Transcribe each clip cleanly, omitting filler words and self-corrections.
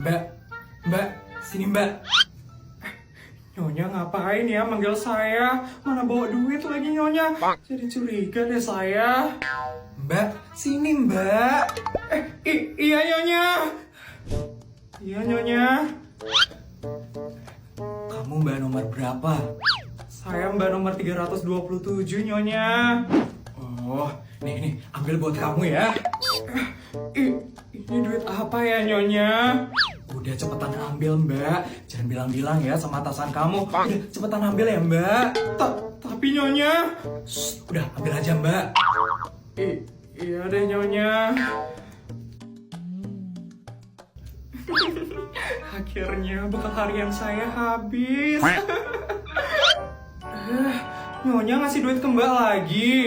Mbak, Mbak, sini Mbak. Nyonya ngapain ya manggil saya? Mana bawa duit lagi Nyonya? Jadi curiga deh saya. Mbak, sini Mbak. Iya Nyonya. Iya Nyonya. Kamu Mbak nomor berapa? Saya Mbak nomor 327 Nyonya. Oh, nih, ambil buat kamu ya. Ini duit apa ya Nyonya? Udah cepetan ambil Mbak. Jangan bilang-bilang ya sama atasan kamu. Udah cepetan ambil ya Mbak. Tapi Nyonya. Shh, udah ambil aja Mbak. Iya deh Nyonya. Akhirnya bekal harian saya habis. Nyonya ngasih duit ke Mbak lagi.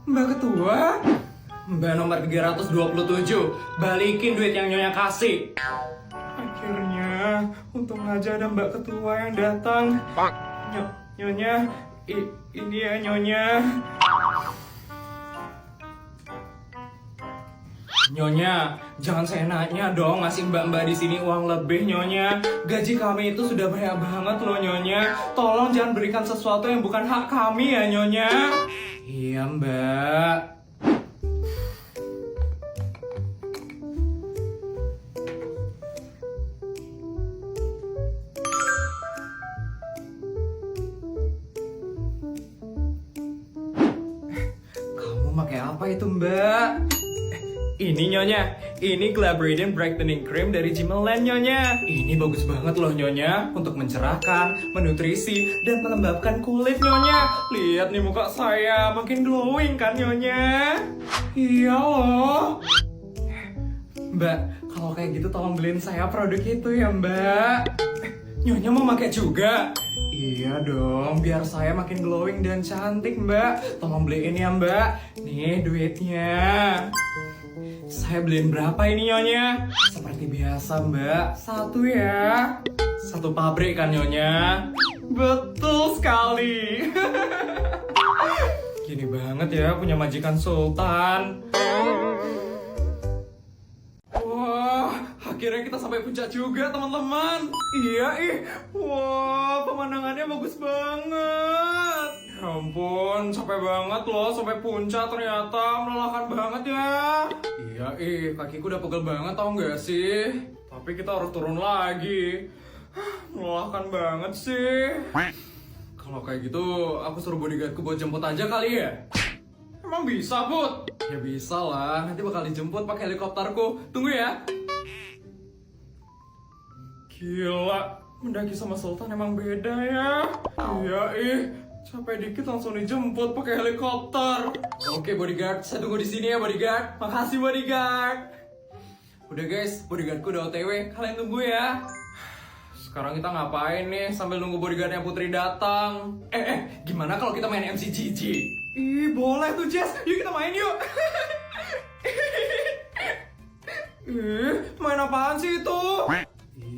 Mbak ketua. Mbak nomor 327, balikin duit yang Nyonya kasih. Akhirnya, untung aja ada Mbak ketua yang datang. Nyonya, ini ya Nyonya. Nyonya, jangan seenaknya dong ngasih mbak-mbak di sini uang lebih Nyonya. Gaji kami itu sudah banyak banget loh Nyonya. Tolong jangan berikan sesuatu yang bukan hak kami ya Nyonya. Iya Mbak. Pakai apa itu Mbak? Ini Nyonya, ini Collaborating Brightening Cream dari Jimeland Nyonya. Ini bagus banget loh Nyonya, untuk mencerahkan, menutrisi, dan melembabkan kulit Nyonya. Lihat nih muka saya, makin glowing kan Nyonya? Iya loh. Mbak, kalau kayak gitu tolong beliin saya produk itu ya Mbak. Nyonya mau pakai juga? Iya dong, biar saya makin glowing dan cantik Mbak. Tolong beliin ya Mbak. Nih duitnya. Saya beliin berapa ini Nyonya? Seperti biasa Mbak, satu ya. Satu pabrik kan Nyonya? Betul sekali. Gini banget ya punya majikan sultan. Akhirnya kita sampai puncak juga teman-teman. Iya wah pemandangannya bagus banget. Ya ampun capek banget loh sampai puncak, ternyata melelahkan banget ya. Iya kakiku udah pegel banget tau gak sih. Tapi kita harus turun lagi. Melelahkan banget sih. Kalau kayak gitu aku suruh bodyguardku buat jemput aja kali ya. Emang bisa Put? Ya bisa lah, nanti bakal dijemput pakai helikopterku. Tunggu ya. Gila, mendaki sama Sultan emang beda ya. Iya capek dikit langsung dijemput pakai helikopter. Oke bodyguard, saya tunggu di sini ya bodyguard. Makasih bodyguard. Udah guys, bodyguardku udah OTW, kalian tunggu ya. Sekarang kita ngapain nih sambil nunggu bodyguardnya Putri datang? Gimana kalau kita main MC Gigi? Boleh tuh Jess, yuk kita main yuk. Main apaan sih itu?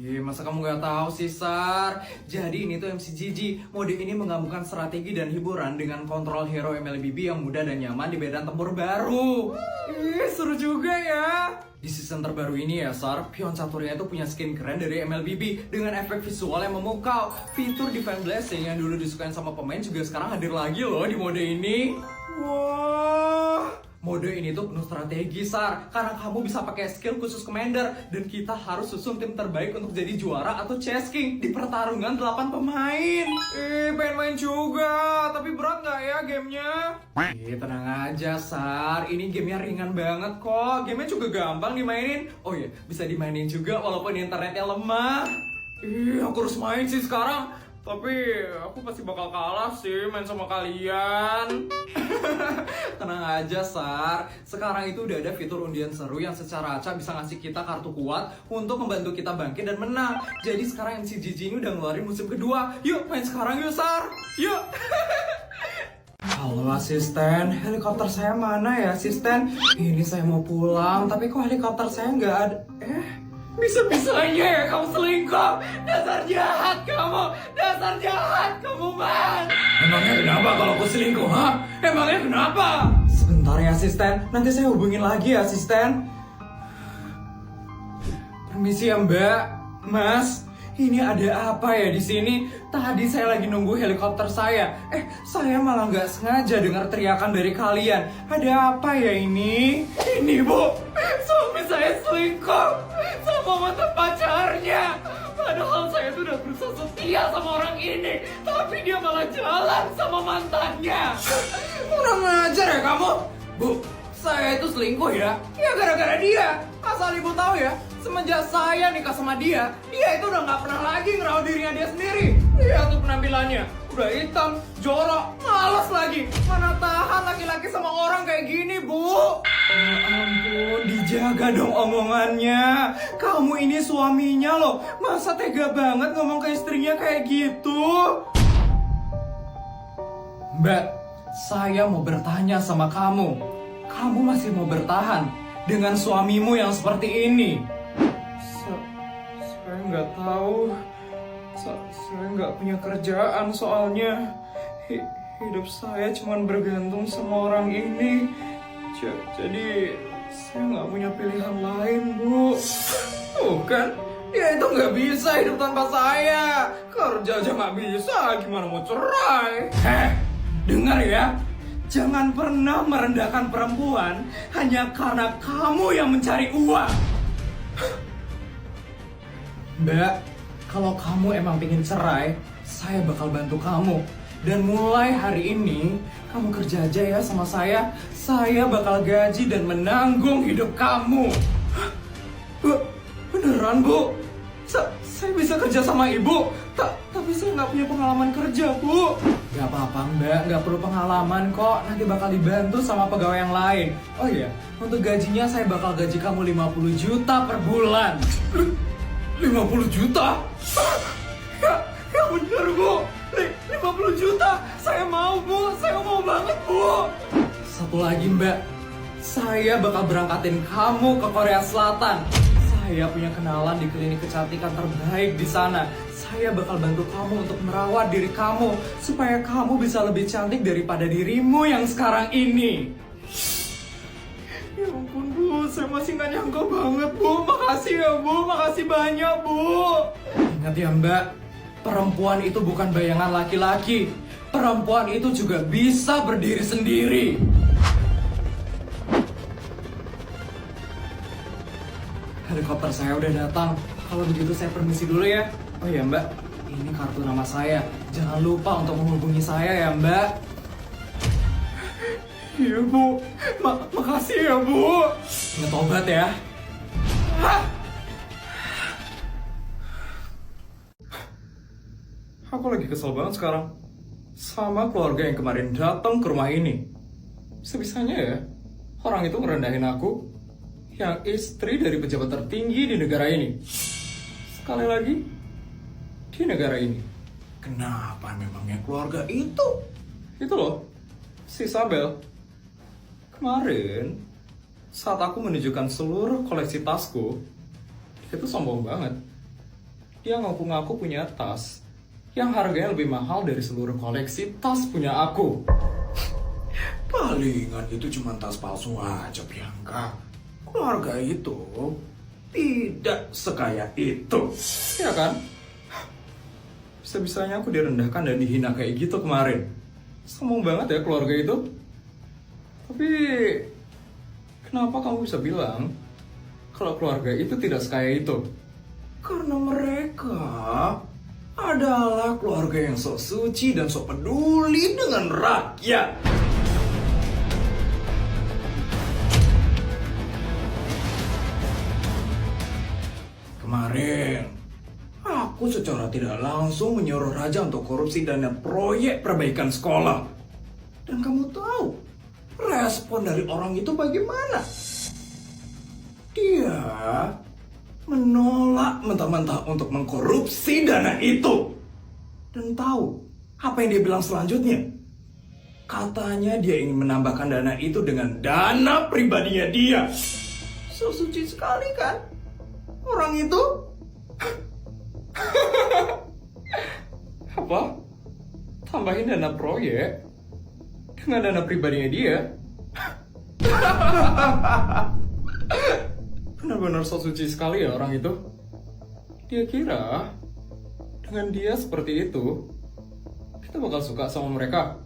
Masa kamu gak tahu sih Sar? Jadi ini tuh MC Gigi. Mode ini menggabungkan strategi dan hiburan dengan kontrol hero MLBB yang mudah dan nyaman di medan tempur baru. Seru juga ya. Di season terbaru ini ya Sar, Pion Caturnya itu punya skin keren dari MLBB dengan efek visual yang memukau. Fitur Divine Blessing yang dulu disukain sama pemain juga sekarang hadir lagi loh di mode ini. Wah. Mode ini tuh penuh strategi Sar, karena kamu bisa pakai skill khusus commander dan kita harus susun tim terbaik untuk jadi juara atau chess king di pertarungan 8 pemain. Pengen main juga, tapi berat nggak ya gamenya? Tenang aja Sar, ini gamenya ringan banget kok. Gamenya juga gampang dimainin. Oh iya, bisa dimainin juga walaupun internetnya lemah. Aku harus main sih sekarang. Tapi aku pasti bakal kalah sih main sama kalian. Tenang aja Sar, sekarang itu udah ada fitur undian seru yang secara acak bisa ngasih kita kartu kuat untuk membantu kita bangkit dan menang. Jadi sekarang MC Gigi ini udah ngeluarin musim kedua. Yuk main sekarang yuk Sar, yuk. Halo asisten, helikopter saya mana ya asisten? Ini saya mau pulang, tapi kok helikopter saya nggak ada? Bisa-bisanya ya kamu selingkuh. Dasar jahat kamu man. Emangnya kenapa kalau aku selingkuh ha? Emangnya kenapa? Sebentar ya asisten, nanti saya hubungin lagi ya asisten. Permisi ya Mbak, Mas. Ini ada apa ya di sini? Tadi saya lagi nunggu helikopter saya. Saya malah nggak sengaja dengar teriakan dari kalian. Ada apa ya ini? Ini Bu, suami saya selingkuh sama mantan pacarnya. Padahal saya tuh udah berusaha setia sama orang ini, tapi dia malah jalan sama mantannya. Kurang ajar ya kamu, Bu. Saya itu selingkuh ya gara-gara dia. Asal ibu tahu ya, semenjak saya nikah sama dia itu udah nggak pernah lagi ngerawat dirinya dia sendiri. Lihat tuh penampilannya, udah hitam, jorok, malas lagi. Mana tahan laki-laki sama orang kayak gini, Bu. Ya ampun, dijaga dong omongannya. Kamu ini suaminya loh, masa tega banget ngomong ke istrinya kayak gitu? Mbak, saya mau bertanya sama kamu. Kamu masih mau bertahan dengan suamimu yang seperti ini? Saya nggak tahu. Saya nggak punya kerjaan soalnya. Hidup saya cuma bergantung sama orang ini. Jadi saya nggak punya pilihan lain, Bu. Kan? Dia itu nggak bisa hidup tanpa saya. Kerja aja nggak bisa, gimana mau cerai? Dengar ya. Jangan pernah merendahkan perempuan hanya karena kamu yang mencari uang. Mbak, kalau kamu emang pengen cerai, saya bakal bantu kamu. Dan mulai hari ini, kamu kerja aja ya sama saya. Saya bakal gaji dan menanggung hidup kamu. Beneran, Bu? Saya bisa kerja sama ibu? Tapi saya nggak punya pengalaman kerja, Bu. Gak apa-apa Mbak, nggak perlu pengalaman kok. Nanti bakal dibantu sama pegawai yang lain. Oh iya, untuk gajinya saya bakal gaji kamu 50 juta per bulan. 50 juta? Ya bener, Bu. 50 juta. Saya mau, Bu. Saya mau banget, Bu. Satu lagi Mbak, saya bakal berangkatin kamu ke Korea Selatan. Saya punya kenalan di klinik kecantikan terbaik di sana. Saya bakal bantu kamu untuk merawat diri kamu supaya kamu bisa lebih cantik daripada dirimu yang sekarang ini. Ya ampun, Bu, saya masih nggak nyangka banget, Bu. Makasih ya, Bu. Makasih banyak, Bu. Ingat ya, Mbak, perempuan itu bukan bayangan laki-laki. Perempuan itu juga bisa berdiri sendiri. Helikopter saya udah datang. Kalau begitu saya permisi dulu ya. Oh ya Mbak, ini kartu nama saya. Jangan lupa untuk menghubungi saya ya Mbak. Iya Bu, makasih ya Bu. Ingat obat ya. Aku lagi kesel banget sekarang sama keluarga yang kemarin datang ke rumah ini. Sebisanya ya, orang itu ngerendahin aku, yang istri dari pejabat tertinggi di negara ini. Sekali lagi, di negara ini. Kenapa memangnya keluarga itu? Itu loh, si Sabel. Kemarin, saat aku menunjukkan seluruh koleksi tasku, dia tuh sombong banget. Dia ngaku-ngaku punya tas yang harganya lebih mahal dari seluruh koleksi tas punya aku. Palingan itu cuma tas palsu aja, Bianca. Keluarga itu tidak sekaya itu, ya kan? Bisa-bisanya aku direndahkan dan dihina kayak gitu kemarin. Sombong banget ya keluarga itu. Tapi kenapa kamu bisa bilang kalau keluarga itu tidak sekaya itu? Karena mereka adalah keluarga yang sok suci dan sok peduli dengan rakyat. Kemarin, aku secara tidak langsung menyuruh Raja untuk korupsi dana proyek perbaikan sekolah. Dan kamu tahu, respon dari orang itu bagaimana? Dia menolak mentah-mentah untuk mengkorupsi dana itu. Dan tahu apa yang dia bilang selanjutnya? Katanya dia ingin menambahkan dana itu dengan dana pribadinya dia. So suci sekali kan? Orang itu? Apa? Tambahin dana proyek dengan dana pribadinya dia? Benar-benar so suci sekali ya orang itu. Dia kira dengan dia seperti itu, kita bakal suka sama mereka.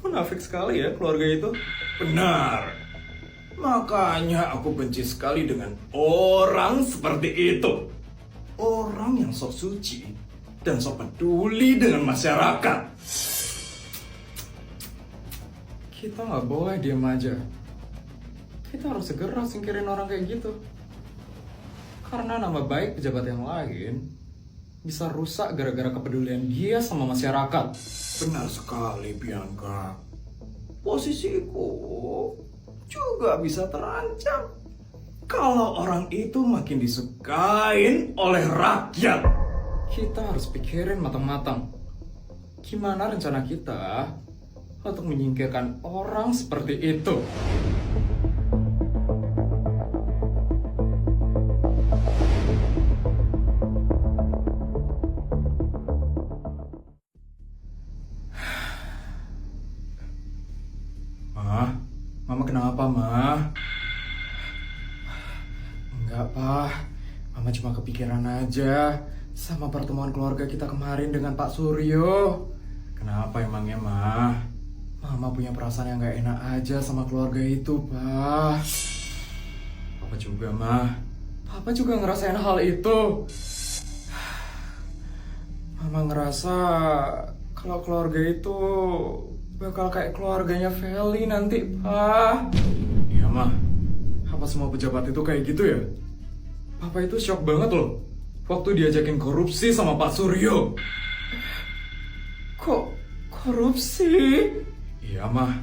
Munafik sekali ya keluarga itu. Benar. Makanya aku benci sekali dengan orang seperti itu. Orang yang sok suci dan sok peduli dengan masyarakat. Kita nggak boleh diam aja. Kita harus segera singkirin orang kayak gitu. Karena nama baik pejabat yang lain bisa rusak gara-gara kepedulian dia sama masyarakat. Benar sekali, Bianca. Posisiku juga bisa terancam kalau orang itu makin disukain oleh rakyat. Kita harus pikirin matang-matang gimana rencana kita untuk menyingkirkan orang seperti itu. Mama kenapa, Ma? Enggak, Pak. Mama cuma kepikiran aja sama pertemuan keluarga kita kemarin dengan Pak Suryo. Kenapa emangnya, Ma? Mama punya perasaan yang gak enak aja sama keluarga itu, Pak. Papa juga, Ma. Papa juga ngerasain hal itu. Mama ngerasa kalau keluarga itu bakal kayak keluarganya Feli nanti, Pak. Iya, Mah. Apa semua pejabat itu kayak gitu ya? Papa itu shock banget loh waktu diajakin korupsi sama Pak Suryo. Kok korupsi? Iya, Mah.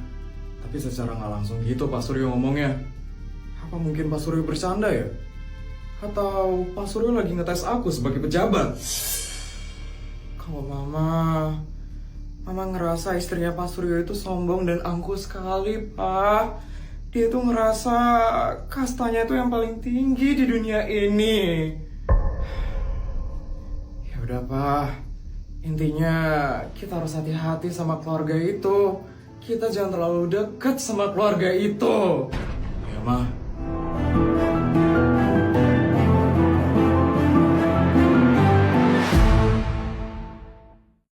Tapi secara nggak langsung gitu Pak Suryo ngomongnya. Apa mungkin Pak Suryo bercanda ya? Atau Pak Suryo lagi ngetes aku sebagai pejabat? Kalau Mama ngerasa istrinya Pak Suryo itu sombong dan angkuh sekali, Pak. Dia tuh ngerasa kastanya itu yang paling tinggi di dunia ini. Ya udah, Pak. Intinya kita harus hati-hati sama keluarga itu. Kita jangan terlalu dekat sama keluarga itu. Ya, Ma.